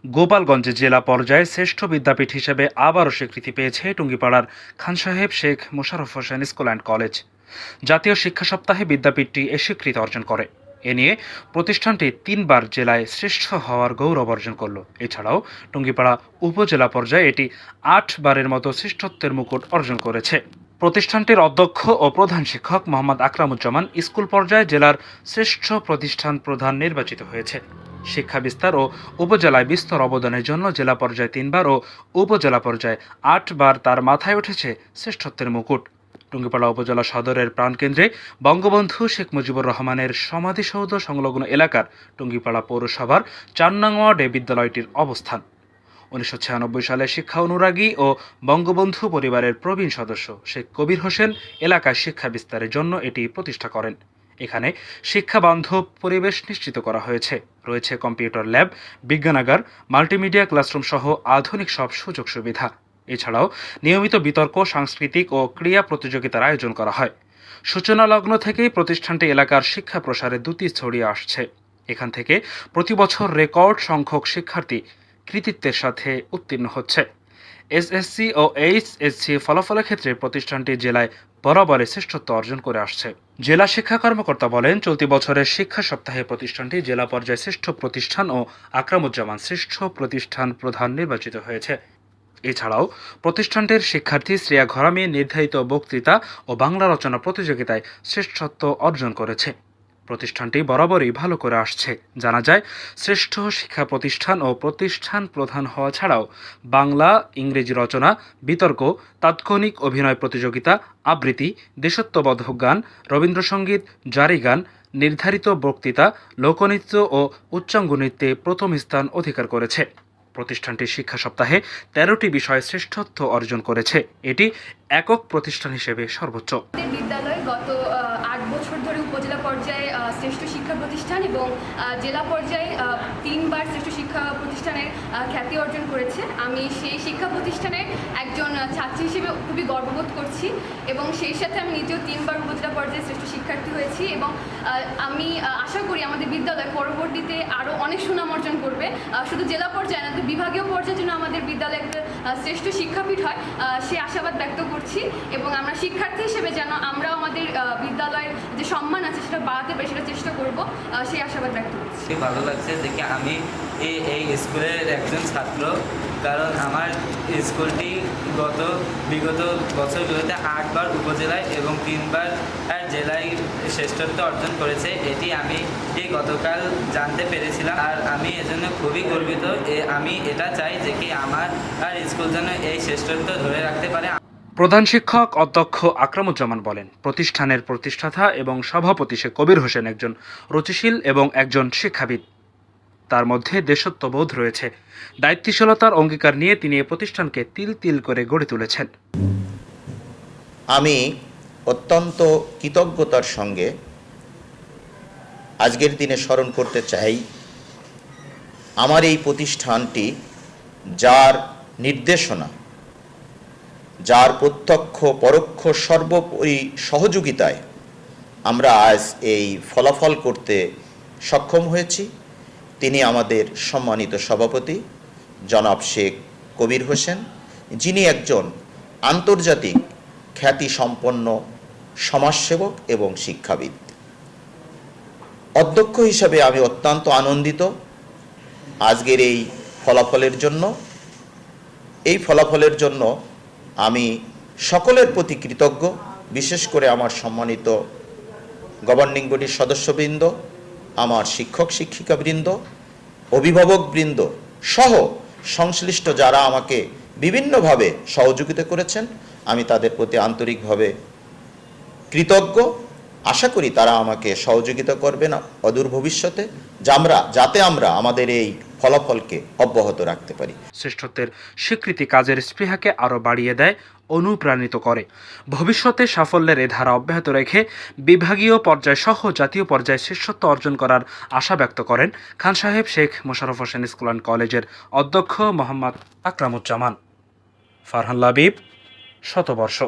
গোপালগঞ্জে জেলা পর্যায়ে শ্রেষ্ঠ বিদ্যাপীঠ হিসেবে আবারও স্বীকৃতি পেয়েছে টুঙ্গিপাড়ার খান সাহেব Sheikh Mosharraf Hossain school and college. জাতীয় শিক্ষা সপ্তাহে বিদ্যাপীঠটি এ স্বীকৃতি অর্জন করে। এ নিয়ে প্রতিষ্ঠানটি 3বার জেলায় শ্রেষ্ঠ হওয়ার গৌরব অর্জন করল। এছাড়াও টুঙ্গিপাড়া উপজেলা পর্যায়ে এটি 8বারের মতো শ্রেষ্ঠত্বের মুকুট অর্জন করেছে। প্রতিষ্ঠানটির অধ্যক্ষ ও প্রধান শিক্ষক মোহাম্মদ আকরামুজ্জামান স্কুল পর্যায়ে জেলার শ্রেষ্ঠ প্রতিষ্ঠান প্রধান নির্বাচিত হয়েছে। শিক্ষা বিস্তার ও উপজেলায় বিস্তর অবদানের জন্য জেলা পর্যায়ে 3বার ও উপজেলা পর্যায়ে 8বার তার মাথায় উঠেছে শ্রেষ্ঠত্বের মুকুট। টুঙ্গিপাড়া উপজেলা সদরের প্রাণকেন্দ্রে বঙ্গবন্ধু শেখ মুজিবুর রহমানের সমাধিসৌধ সংলগ্ন এলাকার টুঙ্গিপাড়া পৌরসভার 4 নং ওয়ার্ডে বিদ্যালয়টির অবস্থান। 1996 সালে শিক্ষা অনুরাগী ও বঙ্গবন্ধু পরিবারের প্রবীণ সদস্য শেখ কবির হোসেন এলাকায় শিক্ষা বিস্তারের জন্য এটি প্রতিষ্ঠা করেন। এখানে শিক্ষা বান্ধব পরিবেশ নিশ্চিত করা হয়েছে। রয়েছে কম্পিউটার ল্যাব, বিজ্ঞানাগার, মাল্টিমিডিয়া ক্লাসরুম সহ আধুনিক সব সুযোগ সুবিধা। এছাড়াও নিয়মিত বিতর্ক, সাংস্কৃতিক ও ক্রীড়া প্রতিযোগিতার আয়োজন করা হয়। সূচনা লগ্ন থেকেই প্রতিষ্ঠানটি এলাকার শিক্ষা প্রসারে দ্রুত ছড়িয়ে আসছে। এখান থেকে প্রতি বছর রেকর্ড সংখ্যক শিক্ষার্থী কৃতিত্বের সাথে উত্তীর্ণ হচ্ছে। এসএসসি ও এইচএসসি ফলাফলের ক্ষেত্রে প্রতিষ্ঠানটি জেলায় বরাবরই শ্রেষ্ঠত্ব অর্জন করে আসছে। জেলা শিক্ষা কর্মকর্তা বলেন, চলতি বছরের শিক্ষা সপ্তাহে প্রতিষ্ঠানটি জেলা পর্যায়ে শ্রেষ্ঠ প্রতিষ্ঠান ও আকরামুজ্জামান শ্রেষ্ঠ প্রতিষ্ঠান প্রধান নির্বাচিত হয়েছে। এছাড়াও প্রতিষ্ঠানটির শিক্ষার্থী শ্রেয়া ঘরামি নির্ধারিত বক্তৃতা ও বাংলা রচনা প্রতিযোগিতায় শ্রেষ্ঠত্ব অর্জন করেছে। প্রতিষ্ঠানটি বরাবরই ভালো করে আসছে। জানা যায়, শ্রেষ্ঠ শিক্ষা প্রতিষ্ঠান ও প্রতিষ্ঠান প্রধান হওয়া ছাড়াও বাংলা, ইংরেজি রচনা, বিতর্ক, তাৎক্ষণিক অভিনয় প্রতিযোগিতা, আবৃত্তি, দেশাত্মবোধক গান, রবীন্দ্রসঙ্গীত, জারি গান, নির্ধারিত বক্তৃতা, লোকনৃত্য ও উচ্চাঙ্গ নৃত্যে প্রথম স্থান অধিকার করেছে। প্রতিষ্ঠানটি শিক্ষা সপ্তাহে 13টি বিষয়ে শ্রেষ্ঠত্ব অর্জন করেছে। এটি একক প্রতিষ্ঠান হিসেবে সর্বোচ্চ। বিদ্যালয় গত 8 বছর ধরে উপজেলা পর্যায়ে শ্রেষ্ঠ শিক্ষা প্রতিষ্ঠান এবং জেলা পর্যায়ে 3বার শ্রেষ্ঠ শিক্ষা প্রতিষ্ঠানের খ্যাতি অর্জন করেছে। আমি সেই শিক্ষা প্রতিষ্ঠানের একজন ছাত্রী হিসেবে খুবই গর্ববোধ করছি এবং সেই সাথে আমি নিজেও 3বার উপজেলা পর্যায়ে শ্রেষ্ঠ শিক্ষার্থী হয়েছি এবং আমি আশা করি আমাদের বিদ্যালয় পরবর্তীতে আরও অনেক সুনাম অর্জন করবে। শুধু জেলা পর্যায়ে না, বিভাগীয় পর্যায়ে যেন আমাদের বিদ্যালয় একটা শ্রেষ্ঠ শিক্ষাপীঠ হয় সে আশাবাদ ব্যক্ত করছি এবং আমরা শিক্ষার্থী হিসেবে যেন আমরাও আমাদের বিদ্যালয়ের যে সম্মান আছে সেটা বাড়াতে পারি, সেটা চেষ্টা করব, সেই আশাবাদ ব্যক্ত করছি। ভালো লাগছে দেখে আমি এই স্কুলের একজন ছাত্র, কারণ আমার স্কুলটি বিগত বছরগুলোতে 8বার উপজেলায় এবং 3বার জেলায় শ্রেষ্ঠত্ব অর্জন করেছে। এটি আমি গতকাল জানতে পেরেছিলাম আর আমি এজন্য খুবই গর্বিত। আমি এটা চাই যে কি আমার স্কুল যেন এই শ্রেষ্ঠত্ব ধরে রাখতে পারে। প্রধান শিক্ষক অধ্যক্ষ আকরামুজ্জামান বলেন, প্রতিষ্ঠানের প্রতিষ্ঠাতা এবং সভাপতি শেখ কবির হোসেন একজন রুচিশীল এবং একজন শিক্ষাবিদ। তার মধ্যে দেশত্ববোধ রয়েছে। দায়িত্বশীলতার অঙ্গীকার নিয়ে তিনি এই প্রতিষ্ঠানকে তিল তিল করে গড়ে তুলেছেন। আমি অত্যন্ত কৃতজ্ঞতার সঙ্গে আজকের দিনে স্মরণ করতে চাই আমার এই প্রতিষ্ঠানটি, যার নির্দেশনা, যার প্রত্যক্ষ পরোক্ষ সর্বোপরি সহযোগিতায় আমরা আজ এই ফলাফল করতে সক্ষম হয়েছি। তিনি আমাদের সম্মানিত সভাপতি জনাব শেখ কবির হোসেন, যিনি একজন আন্তর্জাতিক খ্যাতিসম্পন্ন সমাজসেবক এবং শিক্ষাবিদ। অধ্যক্ষ হিসাবে আমি অত্যন্ত আনন্দিত আজকের এই ফলাফলের জন্য। এই ফলাফলের জন্য আমি সকলের প্রতি কৃতজ্ঞ, বিশেষ করে আমার সম্মানিত গভর্নিং বডির সদস্যবৃন্দ, আমার শিক্ষক শিক্ষিকাবৃন্দ, অভিভাবকবৃন্দ সহ সংশ্লিষ্ট যারা আমাকে বিভিন্নভাবে সহযোগিতা করেছেন, আমি তাদের প্রতি আন্তরিকভাবে কৃতজ্ঞ। আশা করি তারা আমাকে সহযোগিতা করবেন অদূর ভবিষ্যতে, যাতে আমরা আমাদের এই ফলাফলকে অব্যাহত রাখতে পারি। শ্রেষ্ঠত্বের স্বীকৃতি কাজের স্পৃহাকে আরও বাড়িয়ে দেয়, অনুপ্রাণিত করে। ভবিষ্যতে সাফল্যের এ ধারা অব্যাহত রেখে বিভাগীয় পর্যায় সহ জাতীয় পর্যায়ে শ্রেষ্ঠত্ব অর্জন করার আশা ব্যক্ত করেন খান সাহেব শেখ মোশাররফ হোসেন স্কুল অ্যান্ড কলেজের অধ্যক্ষ মোহাম্মদ আকরামুজ্জামান। ফারহান লাবিব, শতবর্ষ।